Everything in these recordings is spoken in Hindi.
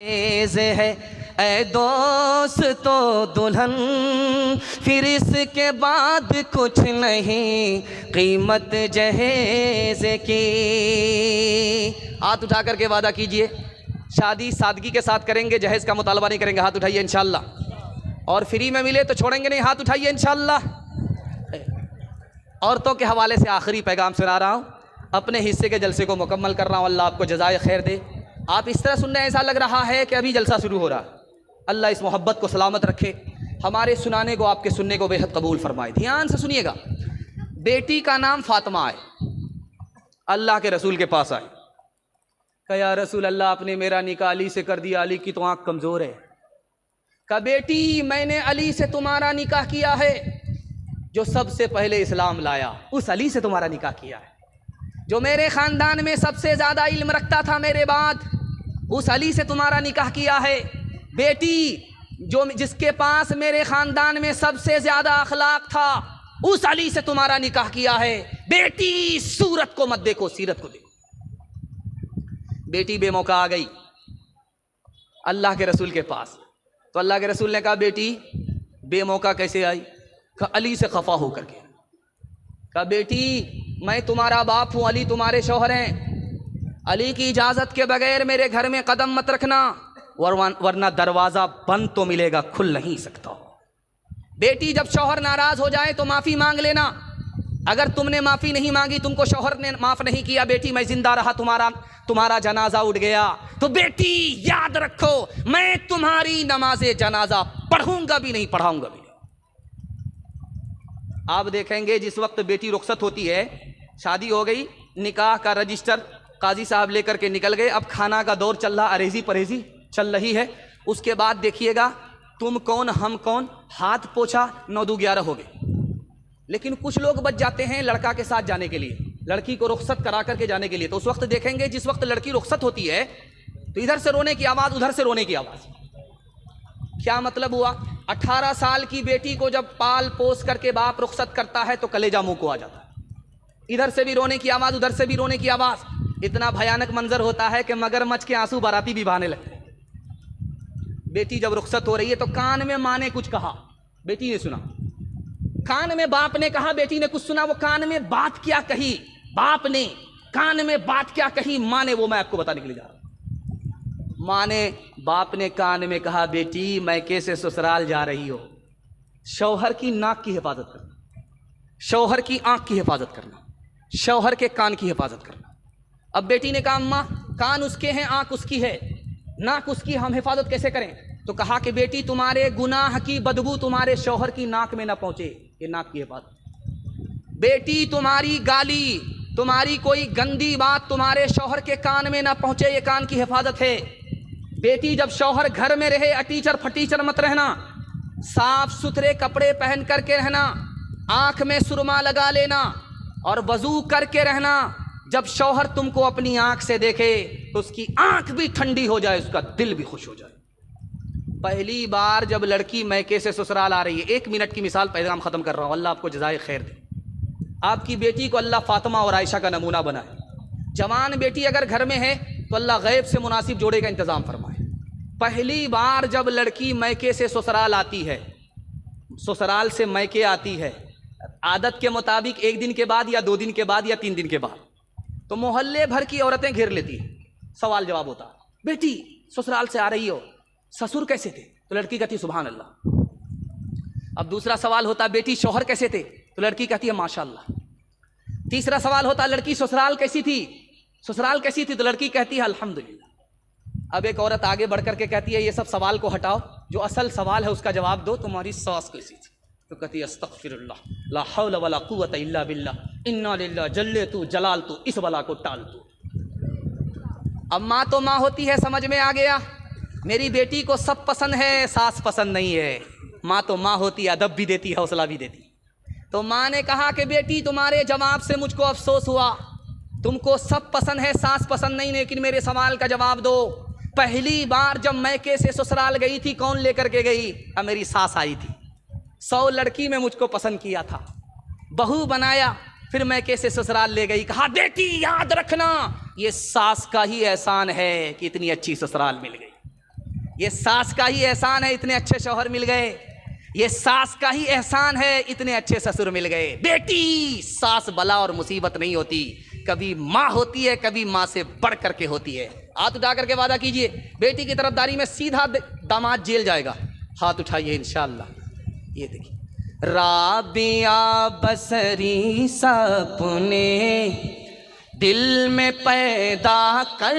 तेज है ए दोस्त तो दुल्हन, फिर इसके बाद कुछ नहीं कीमत जहेज की। हाथ उठा करके वादा कीजिए, शादी सादगी के साथ करेंगे, जहेज का मुतालबा नहीं करेंगे। हाथ उठाइए इंशाअल्लाह। और फ्री में मिले तो छोड़ेंगे नहीं, हाथ उठाइए इंशाअल्लाह। औरतों के हवाले से आखिरी पैगाम सुना रहा हूँ, अपने हिस्से के जलसे को मुकम्मल कर रहा हूँ। अल्लाह आपको जज़ाए खैर दे। आप इस तरह सुन रहे हैं ऐसा लग रहा है कि अभी जलसा शुरू हो रहा है। अल्लाह इस मोहब्बत को सलामत रखे, हमारे सुनाने को आपके सुनने को बेहद कबूल फरमाए। ध्यान से सुनिएगा। बेटी का नाम फातिमा है, अल्लाह के रसूल के पास आए, कहा या रसूल अल्लाह आपने मेरा निकाह अली से कर दिया, अली की तो आँख कमज़ोर है। कहा बेटी मैंने अली से तुम्हारा निकाह किया है, जो सबसे पहले इस्लाम लाया उस अली से तुम्हारा निकाह किया है, जो मेरे ख़ानदान में सबसे ज़्यादा इल्म रखता था मेरे बाद, उस अली से तुम्हारा निकाह किया है। बेटी जो जिसके पास मेरे ख़ानदान में सबसे ज़्यादा अखलाक था, उस अली से तुम्हारा निकाह किया है। बेटी सूरत को मत देखो, सीरत को देखो। बेटी बेमौका आ गई अल्लाह के रसूल के पास, तो अल्लाह के रसूल ने कहा बेटी बेमौका कैसे आई? कहा अली से खफा होकर के। कहा बेटी मैं तुम्हारा बाप हूँ, अली तुम्हारे शौहर हैं, अली की इजाज़त के बगैर मेरे घर में कदम मत रखना, वरना दरवाज़ा बंद तो मिलेगा, खुल नहीं सकता। बेटी जब शौहर नाराज़ हो जाए तो माफ़ी मांग लेना। अगर तुमने माफ़ी नहीं मांगी, तुमको शौहर ने माफ़ नहीं किया, बेटी मैं जिंदा रहा, तुम्हारा जनाजा उठ गया, तो बेटी याद रखो मैं तुम्हारी नमाज़े जनाजा पढ़ूंगा भी नहीं, पढ़ाऊंगा भी नहीं। आप देखेंगे जिस वक्त बेटी रुखसत होती है, शादी हो गई, निकाह का रजिस्टर काजी साहब लेकर के निकल गए, अब खाना का दौर चल रहा, अरेजी परहेजी चल रही है। उसके बाद देखिएगा तुम कौन हम कौन, हाथ पोछा 9-2-11 हो गए। लेकिन कुछ लोग बच जाते हैं लड़का के साथ जाने के लिए, लड़की को रुखसत करा करके जाने के लिए। तो उस वक्त देखेंगे जिस वक्त लड़की रुखसत होती है तो इधर से रोने की आवाज़, उधर से रोने की आवाज़। क्या मतलब हुआ? 18 साल की बेटी को जब पाल पोस करके बाप रुखसत करता है तो कलेजा मुंह को आ जाता है। इधर से भी रोने की आवाज़, उधर से भी रोने की आवाज़। इतना भयानक मंजर होता है कि मगरमच्छ के आंसू बाराती भी बहाने लगते हैं। बेटी जब रुखसत हो रही है तो कान में माँ ने कुछ कहा, बेटी ने सुना। कान में बाप ने कहा, बेटी ने कुछ सुना। वो कान में बात क्या कही, बाप ने कान में बात क्या कही, माँ ने, वो मैं आपको बताने के लिए जा रहा हूं। माँ ने, बाप ने कान में कहा बेटी मैके से ससुराल जा रही हो, शौहर की नाक की हिफाजत करना, शौहर की आंख की हिफाजत करना, शौहर के कान की हिफाजत करना। अब बेटी ने कहा अम्मा कान उसके हैं, आंख उसकी है, नाक उसकी, हम हिफाजत कैसे करें? तो कहा कि बेटी तुम्हारे गुनाह की बदबू तुम्हारे शौहर की नाक में ना पहुंचे, ये नाक की हिफाजत। बेटी तुम्हारी गाली, तुम्हारी कोई गंदी बात तुम्हारे शौहर के कान में ना पहुंचे, ये कान की हिफाजत है। बेटी जब शौहर घर में रहे अटीचर फटीचर मत रहना, साफ सुथरे कपड़े पहन करके रहना, आंख में सुरमा लगा लेना और वजू करके रहना। जब शौहर तुमको अपनी आंख से देखे तो उसकी आंख भी ठंडी हो जाए, उसका दिल भी खुश हो जाए। पहली बार जब लड़की मैके से ससुराल आ रही है, 1 मिनट की मिसाल, पैगाम खत्म कर रहा हूं, अल्लाह आपको जज़ाए खैर दे। आपकी बेटी को अल्लाह फातिमा और आयशा का नमूना बनाए। जवान बेटी अगर घर में है तो अल्लाह गैब से मुनासिब जोड़े का इंतज़ाम फरमाए। पहली बार जब लड़की मैके से ससुराल आती है, ससुराल से मैके आती है, आदत के मुताबिक 1 दिन के बाद या 2 दिन के बाद या 3 दिन के बाद, तो मोहल्ले भर की औरतें घेर लेती हैं। सवाल जवाब होता, बेटी ससुराल से आ रही हो, ससुर कैसे थे? तो लड़की कहती सुभान अल्लाह। अब दूसरा सवाल होता बेटी शौहर कैसे थे? तो लड़की कहती है माशाअल्लाह। तीसरा सवाल होता लड़की ससुराल कैसी थी, ससुराल कैसी थी? तो लड़की कहती है अल्हम्दुलिल्लाह। अब एक औरत आगे बढ़ करके कहती है ये सब सवाल को हटाओ, जो असल सवाल है उसका जवाब दो, तुम्हारी सास कैसी थी? तो कहती है अस्तगफिरुल्लाह ला हौल वला कुव्वत इल्ला बिल्लाह इन्ना लिल्लाह जल्ले तू जलाल तू, इस बला को टाल तू। अब माँ तो माँ होती है, समझ में आ गया, मेरी बेटी को सब पसंद है, सास पसंद नहीं है। माँ तो माँ होती है, अदब भी देती, हौसला भी देती। तो माँ ने कहा कि बेटी तुम्हारे जवाब से मुझको अफसोस हुआ, तुमको सब पसंद है, सास पसंद नहीं, लेकिन मेरे सवाल का जवाब दो। पहली बार जब मैके से ससुराल गई थी कौन लेकर के गई? अब मेरी सास आई थी, 100 लड़की में मुझको पसंद किया था, बहू बनाया, फिर मैके से ससुराल ले गई। कहा बेटी याद रखना ये सास का ही एहसान है कि इतनी अच्छी ससुराल मिल गई। ये सास का ही एहसान है इतने अच्छे शौहर मिल गए, ये सास का ही एहसान है इतने अच्छे ससुर मिल गए। बेटी सास बला और मुसीबत नहीं होती, कभी माँ होती है, कभी माँ से बढ़ करके होती है। हाथ उठा करके वादा कीजिए, बेटी की तरफदारी में सीधा दामाद जेल जाएगा। हाथ उठाइए इंशाअल्लाह। ये देखिए, राबिया बसरी सपने दिल में पैदा कर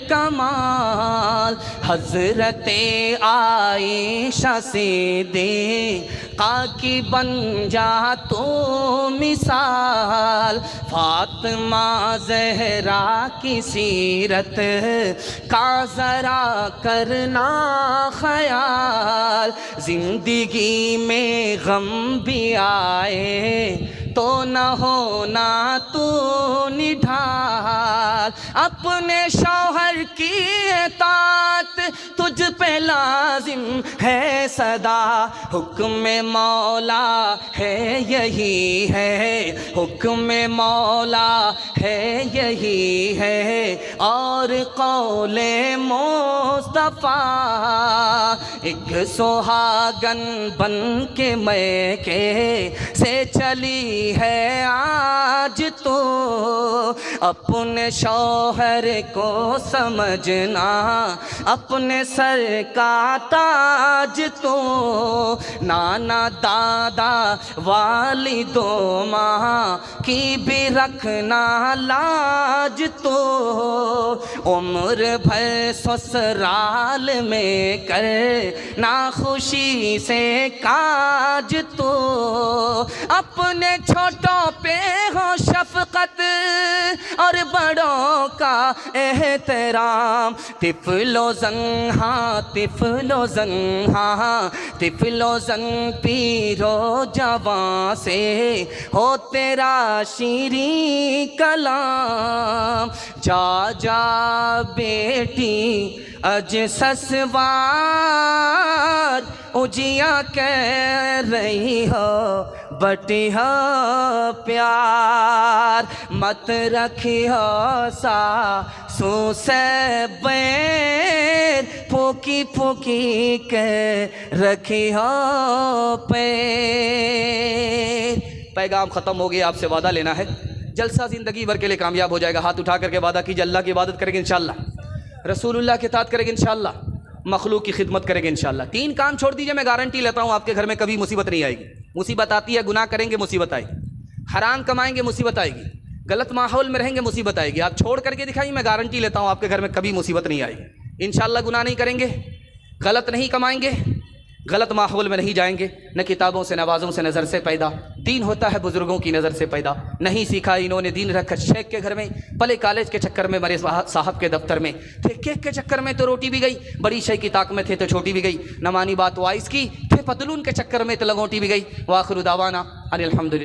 कमाल, हजरते आयशा से दे काकी बन जा तो मिसाल, फातिमा जहरा की सीरत का जरा करना ख्याल, जिंदगी में गम भी आए तो न होना तू निढाल, अपने शौहर की एतात तुझ पे लाजिम है सदा, हुक्म मौला है यही है, हुक्म मौला है यही है, और कौले मुस्तफा एक सुहागन बन के मैके से चली है आज तो, अपने शौहर को समझना अपने सर का ताज तो, नाना दादा वालिदों माँ की भी रखना लाज तो, उम्र भर ससुराल में कर ना खुशी से काज तो, अपने छोटों पे हो शफकत और बड़ों का एहतराम, तिफलो जंहा तिफलो जंहा तिफलो जंग पीरो जवां से हो तेरा शीरी कलाम, जा जा बेटी अज ससवार उजिया कह रही हो बटी हो प्यार, मत रखी हो सासू से बैर, फूकी फूकी के रखी हो पैर। पैगाम ख़त्म हो गया, आपसे वादा लेना है, जलसा ज़िंदगी भर के लिए कामयाब हो जाएगा। हाथ उठा करके वादा कीजिए, अल्लाह की इबादत करेंगे इंशाअल्लाह, रसूलुल्लाह के इताअत करेंगे इंशाअल्लाह, मखलूक की खिदमत करेंगे इंशाअल्लाह। 3 काम छोड़ दीजिए, मैं गारंटी लेता हूँ आपके घर में कभी मुसीबत नहीं आएगी। मुसीबत आती है, गुनाह करेंगे मुसीबत आएगी, हराम कमाएंगे मुसीबत आएगी, गलत माहौल में रहेंगे मुसीबत आएगी। आप छोड़ करके दिखाइए, मैं गारंटी लेता हूँ आपके घर में कभी मुसीबत नहीं आएगी इंशाअल्लाह। गुनाह नहीं करेंगे, गलत नहीं कमाएंगे, गलत माहौल में नहीं जाएंगे, न किताबों से नवाज़ों से नज़र से पैदा, दीन होता है बुज़ुर्गों की नज़र से पैदा, नहीं सीखा इन्होंने दीन रखा शेख के घर में, पले कॉलेज के चक्कर में, मरे साहब के दफ्तर में थे, केक के चक्कर में तो रोटी भी गई, बड़ी शेख की ताक में थे तो छोटी भी गई, न मानी बात वाइस की, थे पतलून के चक्कर में तो लगोटी भी गई। वाखिर दावाना अनिल हम्दुलिल्लाह।